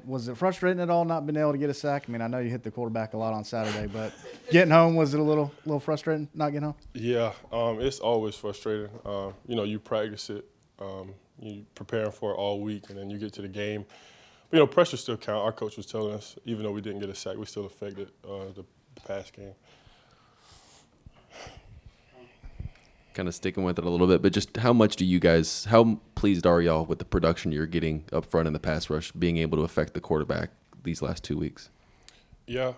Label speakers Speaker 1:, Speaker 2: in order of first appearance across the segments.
Speaker 1: Was it frustrating at all not being able to get a sack? I mean, I know you hit the quarterback a lot on Saturday, but getting home, was it a little frustrating not getting home?
Speaker 2: Yeah, it's always frustrating. You practice it, you preparing for it all week, and then you get to the game. But, pressure still count. Our coach was telling us, even though we didn't get a sack, we still affected the pass game.
Speaker 3: Kind of sticking with it a little bit, but just how pleased are y'all with the production you're getting up front in the pass rush, being able to affect the quarterback these last 2 weeks?
Speaker 2: Yeah,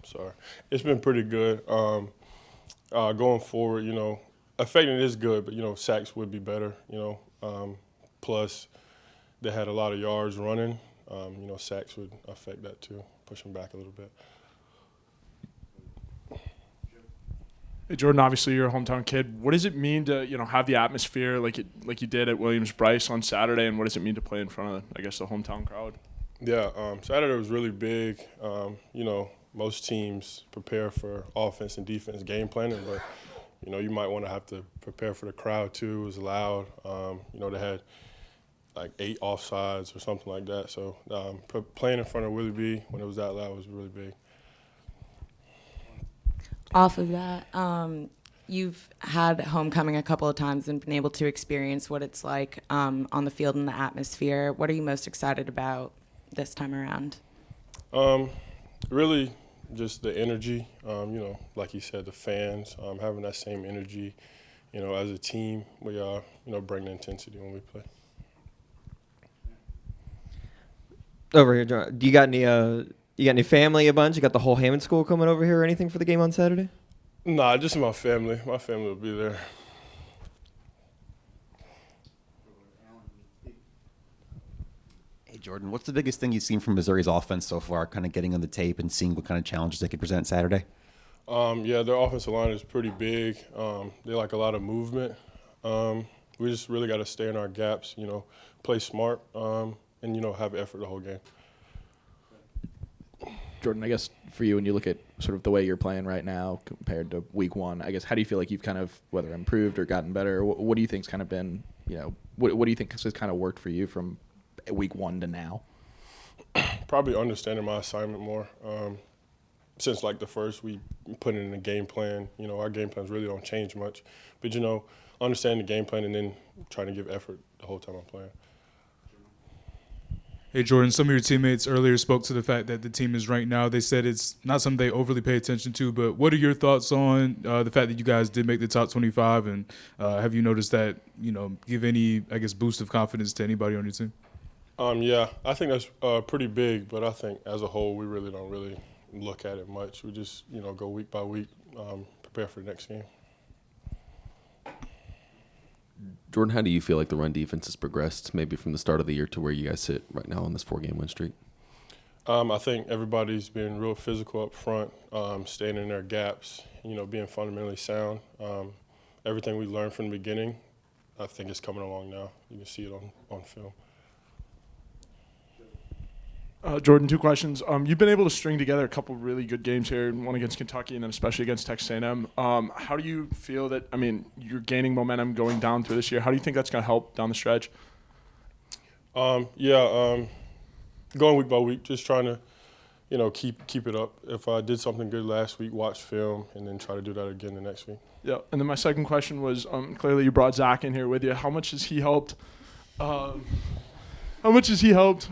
Speaker 2: sorry. It's been pretty good. Going forward, affecting is good, but, sacks would be better, plus they had a lot of yards running. Sacks would affect that too, push them back a little bit.
Speaker 4: Hey, Jordan, obviously you're a hometown kid. What does it mean to, have the atmosphere like you did at Williams-Brice on Saturday, and what does it mean to play in front of, I guess, the hometown crowd?
Speaker 2: Yeah, Saturday was really big. Most teams prepare for offense and defense game planning, but, you might want to have to prepare for the crowd too. It was loud. They had like 8 offsides or something like that. So playing in front of Willie B when it was that loud was really big.
Speaker 5: Off of that, you've had homecoming a couple of times and been able to experience what it's like on the field and the atmosphere. What are you most excited about this time around?
Speaker 2: Really just the energy, like you said, the fans, having that same energy. As a team, we bring the intensity when we play.
Speaker 6: Over here, John. Do you got any family, a bunch? You got the whole Hammond School coming over here or anything for the game on Saturday?
Speaker 2: Nah, just my family. My family will be there.
Speaker 7: Hey, Jordan, what's the biggest thing you've seen from Missouri's offense so far, kind of getting on the tape and seeing what kind of challenges they could present Saturday?
Speaker 2: Yeah, their offensive line is pretty big. They like a lot of movement. We just really got to stay in our gaps, play smart, and, have effort the whole game.
Speaker 8: Jordan, I guess for you, when you look at sort of the way you're playing right now compared to week one, I guess how do you feel like you've kind of whether improved or gotten better? What do you think's kind of been, what do you think has kind of worked for you from week one to now?
Speaker 2: Probably understanding my assignment more. Since like the first, we put it in a game plan. Our game plans really don't change much, but understanding the game plan and then trying to give effort the whole time I'm playing.
Speaker 9: Hey, Jordan, some of your teammates earlier spoke to the fact that the team is ranked now. They said it's not something they overly pay attention to, but what are your thoughts on the fact that you guys did make the top 25, and have you noticed that, give any, I guess, boost of confidence to anybody on your team?
Speaker 2: Yeah, I think that's pretty big, but I think as a whole we really don't look at it much. We just, go week by week, prepare for the next game.
Speaker 3: Jordan, how do you feel like the run defense has progressed maybe from the start of the year to where you guys sit right now on this 4-game win streak?
Speaker 2: I think everybody's been real physical up front, staying in their gaps, being fundamentally sound. Everything we learned from the beginning, I think is coming along now. You can see it on film.
Speaker 4: Jordan, 2 questions. You've been able to string together a couple really good games here, one against Kentucky and then especially against Texas A&M. How do you feel that, you're gaining momentum going down through this year. How do you think that's going to help down the stretch?
Speaker 2: Going week by week, just trying to, keep it up. If I did something good last week, watch film, and then try to do that again the next week.
Speaker 4: Yeah, and then my second question was, clearly you brought Zach in here with you. How much has he helped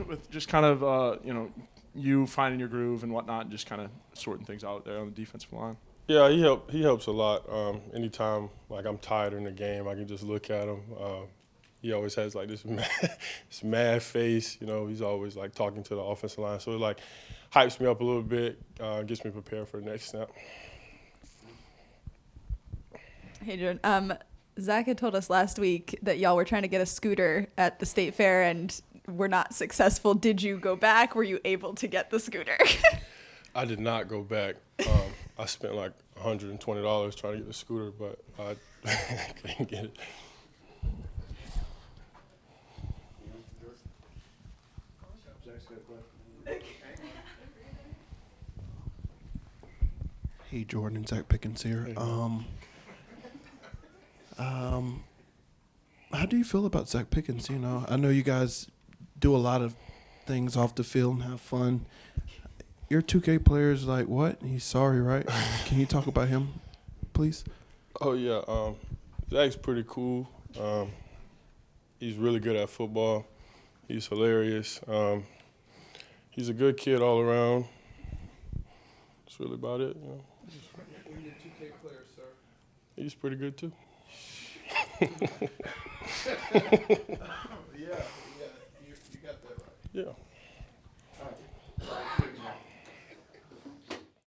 Speaker 4: with just kind of, you finding your groove and whatnot and just kind of sorting things out there on the defensive line?
Speaker 2: Yeah, he helps a lot. Anytime, like, I'm tired in the game, I can just look at him. He always has, like, this mad face. He's always, like, talking to the offensive line. So it, like, hypes me up a little bit, gets me prepared for the next snap.
Speaker 10: Hey, Jordan. Zach had told us last week that y'all were trying to get a scooter at the state fair and were not successful. Did you go back? Were you able to get the scooter?
Speaker 2: I did not go back. I spent like $120 trying to get the scooter, but I couldn't get it.
Speaker 11: Hey, Jordan, Zach Pickens here. How do you feel about Zach Pickens? I know you guys do a lot of things off the field and have fun. Your 2K player is like, what? He's sorry, right? Can you talk about him, please?
Speaker 2: Oh yeah, Zach's pretty cool. He's really good at football. He's hilarious. He's a good kid all around. That's really about it. You know.
Speaker 11: You're your 2K player, sir.
Speaker 2: He's pretty good too.
Speaker 11: Yeah, you got that right.
Speaker 2: Yeah.
Speaker 11: All right.